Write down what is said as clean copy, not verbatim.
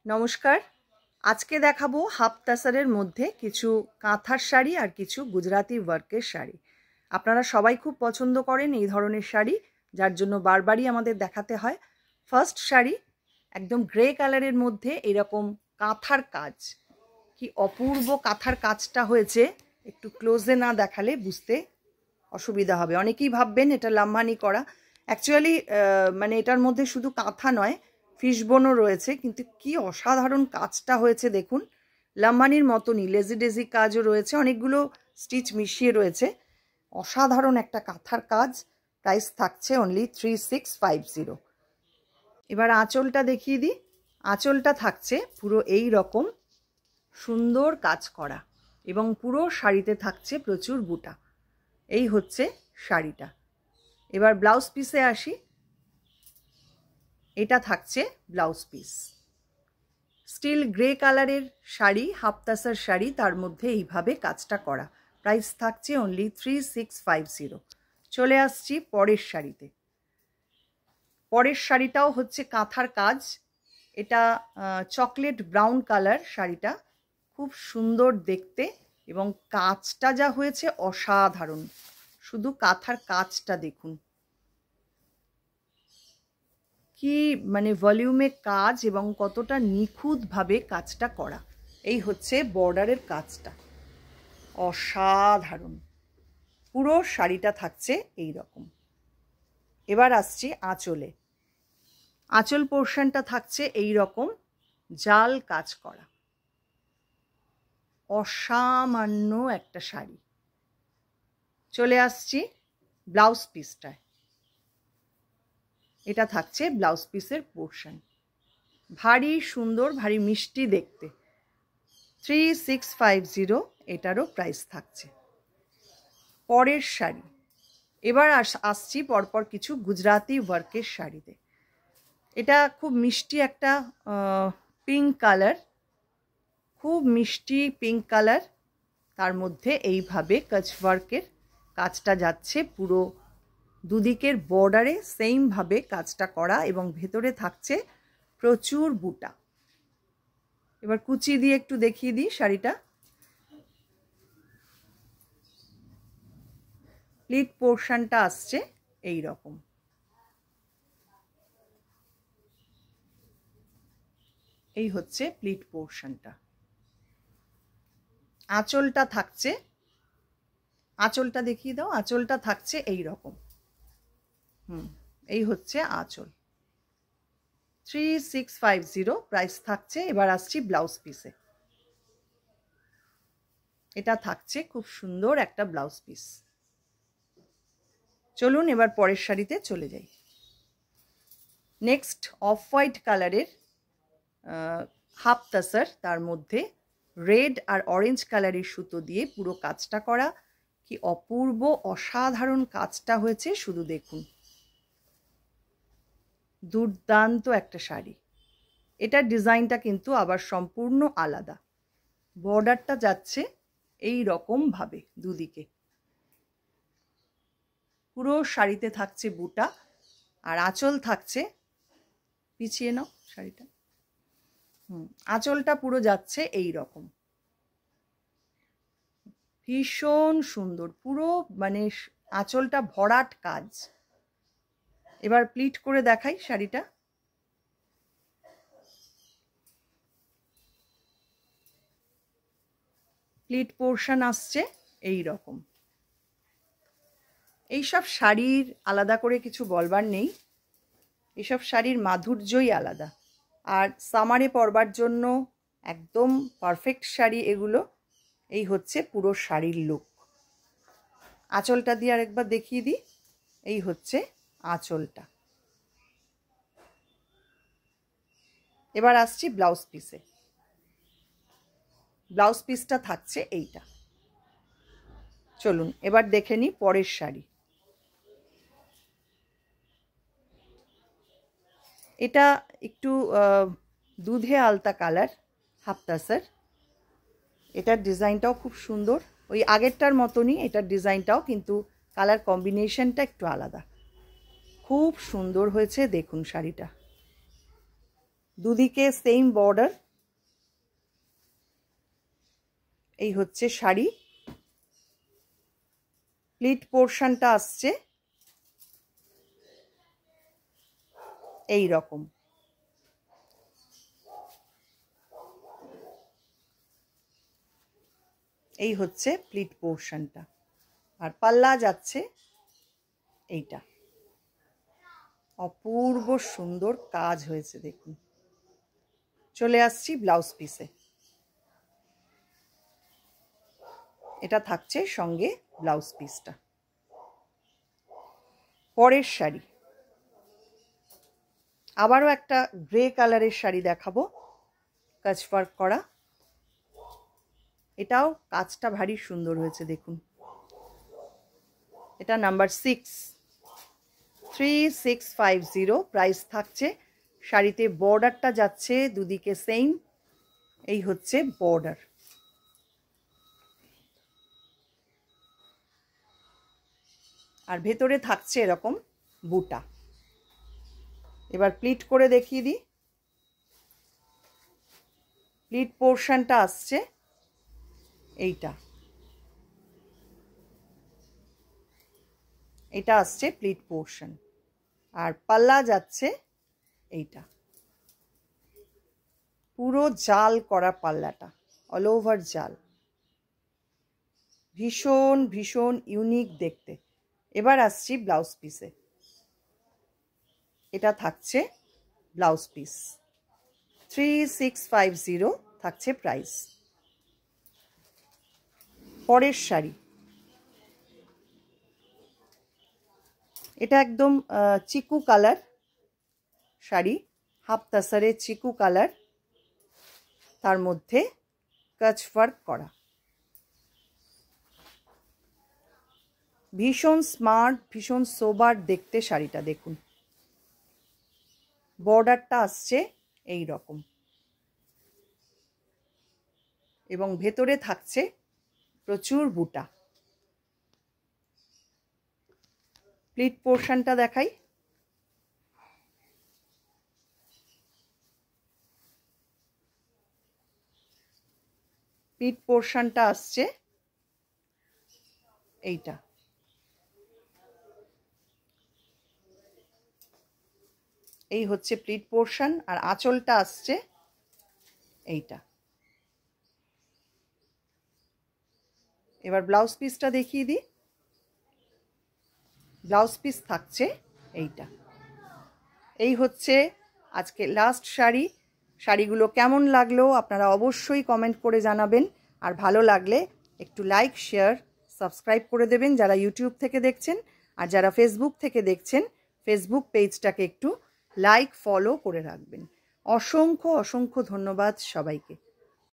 नमस्कार। आज के देखाबो हाफ तासारेर मध्य किछु काँथार शाड़ी और किछु गुजराती वर्केर शाड़ी। आपनारा सबाई खूब पछंद करें एई धरनेर शाड़ी, जार जोन्नो बारबारई आमादेर देखाते हय। फार्स्ट शाड़ी एकदम ग्रे कालारेर मध्य एरकम काँथार काज, कि अपूर्व काँथार काजटा हयेछे। एकटु क्लोजे ना देखाले बुझते असुविधा हबे। अनेकेई भाबबेन एटा लाम्बानी करा, एक्चुअली माने एटार मध्य शुधु काँथा नय फिशबोनও রয়েছে, কিন্তু কি অসাধারণ কাজটা হয়েছে দেখুন। লাম্বানির মতনই লেজি ডেজি কাজও রয়েছে, অনেকগুলো স্টিচ মিশিয়ে রয়েছে। অসাধারণ একটা কাঁথার কাজ। প্রাইস থাকছে অনলি 3650। এবার আঁচলটা দেখিয়ে দিই। আঁচলটা থাকছে পুরো এই রকম সুন্দর কাজ করা এবং পুরো শাড়িতে থাকছে প্রচুর বুটা। এই হচ্ছে শাড়িটা। এবার ব্লাউজ পিসে আসি। এটা থাকছে ব্লাউজ পিস। স্টিল গ্রে কালারের শাড়ি, হাফ তাসার শাড়ি, তার মধ্যে এইভাবে কাজটা করা। প্রাইস থাকছে অনলি 3650। চলে আসছি পরের শাড়িতে। পরের শাড়িটাও হচ্ছে কাঁথার কাজ। এটা চকলেট ব্রাউন কালার শাড়িটা, খুব সুন্দর দেখতে এবং কাজটা যা হয়েছে অসাধারণ। শুধু কাঁথার কাজটা দেখুন, কি মানে ভলিউমে কাজ এবং কতটা নিখুঁতভাবে কাজটা করা। এই হচ্ছে বর্ডারের কাজটা, অসাধারণ। পুরো শাড়িটা থাকছে এই রকম। এবার আসছি আঁচলে। আঁচল পোর্শনটা থাকছে এই রকম জাল কাজ করা, অসামান্য একটা শাড়ি। চলে আসছি ব্লাউজ পিসটায়। এটা থাকছে ব্লাউজ পিসের পোর্শন। ভারী সুন্দর, ভারী মিষ্টি দেখতে। 3650 এটারও প্রাইস থাকছে। পরের শাড়ি। এবার আসছি পরপর কিছু গুজরাতি ওয়ার্কের শাড়িতে। এটা খুব মিষ্টি একটা পিঙ্ক কালার, খুব মিষ্টি পিঙ্ক কালার। তার মধ্যে এইভাবে কাচ ওয়ার্কের কাজটা যাচ্ছে পুরো দুদিকের বর্ডারে সেম ভাবে কাজটা করা এবং ভেতরে থাকছে প্রচুর বুটা। এবার কুচি দিয়ে একটু দেখিয়ে দিই শাড়িটা। প্লিট পোর্শনটা আসছে এই রকম। এই হচ্ছে প্লিট পোর্শনটা। আঁচলটা থাকছে, আঁচলটা দেখিয়ে দাও। আঁচলটা থাকছে এই রকম। এই হচ্ছে আঁচল। 3650 প্রাইস থাকছে। এবার আসছি ব্লাউজ পিসে। এটা থাকছে খুব সুন্দর একটা ব্লাউজ পিস। চলুন এবার পরের শাড়িতে চলে যাই। নেক্সট অফ হোয়াইট কালারের হাফ তাসার, তার মধ্যে রেড আর অরেঞ্জ কালারের সুতো দিয়ে পুরো কাজটা করা। কি অপূর্ব অসাধারণ কাজটা হয়েছে শুধু দেখুন। দুর্দান্ত একটা শাড়ি। এটার ডিজাইনটা কিন্তু আবার সম্পূর্ণ আলাদা। বর্ডারটা যাচ্ছে এই রকম ভাবে দুদিকে। পুরো শাড়িতে থাকছে বুটা আর আঁচল থাকছে, পিছিয়ে নাও শাড়িটা। আঁচলটা পুরো যাচ্ছে এই রকম। ভীষণ সুন্দর, পুরো মানে আঁচলটা ভরাট কাজ। এবার প্লিট করে দেখাই শাড়িটা। প্লিট পোর্শন আসছে এই রকম। এইসব শাড়ির আলাদা করে কিছু বলবার নেই, এসব শাড়ির মাধুর্যই আলাদা। আর সামারে পরবার জন্য একদম পারফেক্ট শাড়ি এগুলো। এই হচ্ছে পুরো শাড়ির লুক। আঁচলটা দিয়ে আরেকবার দেখিয়ে দিই। এই হচ্ছে আঁচলটা। এবার আসছি ব্লাউজ পিসে। ব্লাউজ পিসটা থাকছে এইটা। চলুন এবার দেখে নিই পরের শাড়ি। এটা একটু দুধে আলতা কালার হাফ তাসার। এটার ডিজাইনটাও খুব সুন্দর, ওই আগেরটার মতনই এটার ডিজাইনটাও, কিন্তু কালার কম্বিনেশনটা একটু আলাদা। খুব সুন্দর হয়েছে দেখুন শাড়িটা। দুদিকে সেম বর্ডার। এই হচ্ছে শাড়ি। প্লিট পোর্শনটা আসছে এই রকম। এই হচ্ছে প্লিট পোর্শনটা, আর পাল্লা যাচ্ছে এইটা। অপূর্ব সুন্দর কাজ হয়েছে দেখুন। চলে আসছি ব্লাউজ পিসে। এটা থাকছে সঙ্গে ব্লাউজ পিসটা। পরের শাড়ি, আবারও একটা গ্রে কালারের শাড়ি দেখাবো, কাজ ওয়ার্ক করা। এটাও কাজটা ভারী সুন্দর হয়েছে দেখুন। এটা নাম্বার 6, 3650 প্রাইস থাকছে। শাড়িতে বর্ডারটা যাচ্ছে দুদিকে সেম। এই হচ্ছে বর্ডার। আর ভেতরে থাকছে এরকম বুটা। এবার প্লিট করে দেখিয়ে দিই। প্লিট পোর্শনটা আসছে এইটা। এটা আসছে প্লিট পোর্শন, আর পাল্লা যাচ্ছে এইটা। পুরো জাল করা পাল্লাটা, অল ওভার জাল, ভীষণ ভীষণ ইউনিক দেখতে। এবার আসছি ব্লাউজ পিসে। এটা থাকছে ব্লাউজ পিস, 3650 থাকছে প্রাইস। পরের শাড়ি, এটা একদম চিকু কালার শাড়ি, হাফ তাসারে চিকু কালার, তার মধ্যে কাজ ওয়ার্ক করা। ভীষণ স্মার্ট, ভীষণ সোবার দেখতে শাড়িটা দেখুন। বর্ডারটা আসছে এই রকম, এবং ভেতরে থাকছে প্রচুর বুটা। প্লিট পোর্শনটা দেখাই। প্লিট পোর্শনটা আসছে এইটা। এই হচ্ছে প্লিট পোর্শন, আর আঁচলটা আসছে এইটা। এবার ব্লাউজ পিসটা দেখিয়ে দিই। ব্লাউজ পিস থাকছে এইটা। এই হচ্ছে আজকে লাস্ট শাড়ি। শাড়িগুলো কেমন লাগলো আপনারা অবশ্যই কমেন্ট করে জানাবেন, আর ভালো লাগলে একটু লাইক, শেয়ার, সাবস্ক্রাইব করে দেবেন যারা ইউটিউব থেকে দেখছেন, আর যারা ফেসবুক থেকে দেখছেন ফেসবুক পেজটাকে একটু লাইক, ফলো করে রাখবেন। অসংখ্য অসংখ্য ধন্যবাদ সবাইকে।